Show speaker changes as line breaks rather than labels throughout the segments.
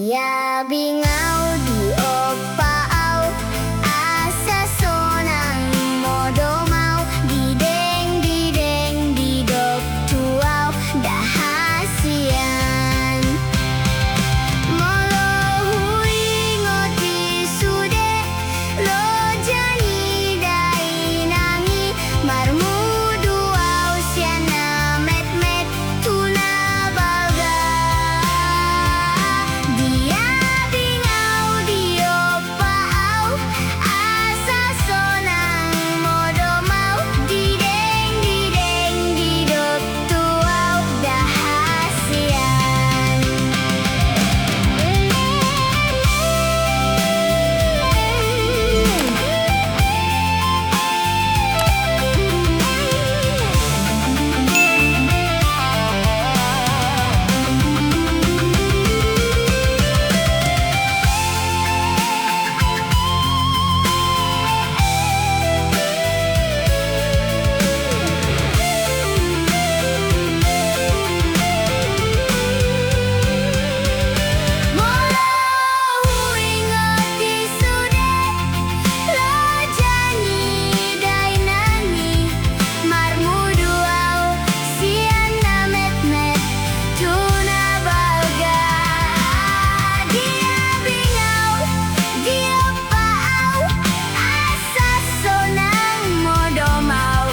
Dia bingau di opau, asa sonang modo mau, dideng di dok tuau dahasian. Molo hui ngoti sude, lo jani dai nangi, marmu duau siana met met tuna balga. Dia bingau di opau, asa sonang modo mau, dideng di dok tuau dahasian. Molo hui ngoti sude, lo jani dai nangi, marmu duau siana met met tuna balga. Dia bingau di opau, asa sonang modo mau,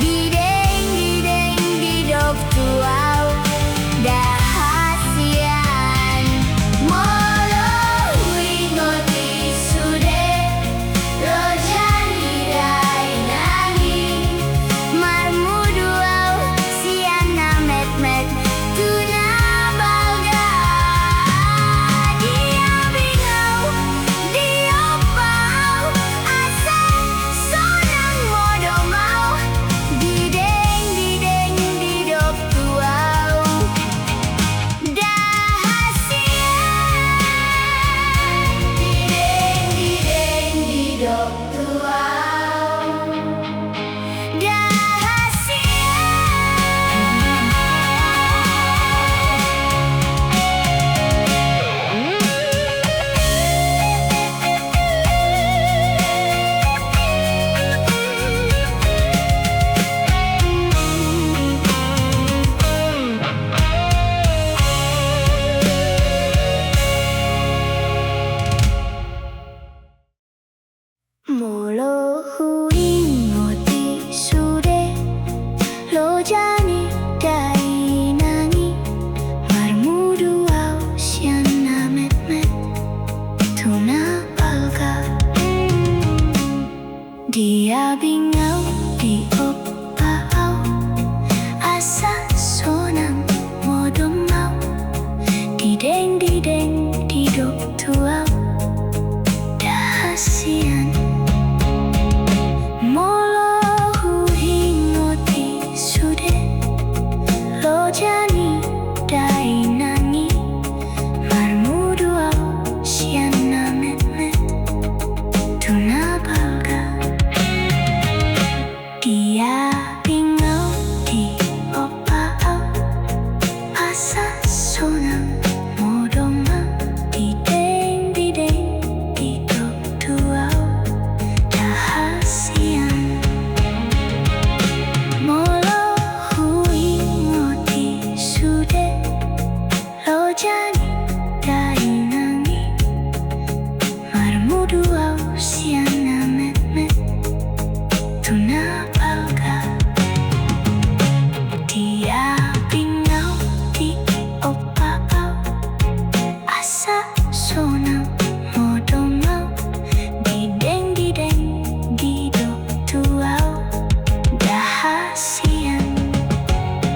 dideng di dok tuau dahasian. Molo hui ngoti sude, lo jani dai nangi, marmu duau siana met met tuna balga. Dia bingau di opau, asa sonang modo mau, dideng di dok tuau dahasian. Dideng di dok tuau Molo hui ngoti sude, lo jani dai nangi, marmu duau siana met met tuna balga. Dia bingau di opau, asa sonang modo mau, dideng di dok tuau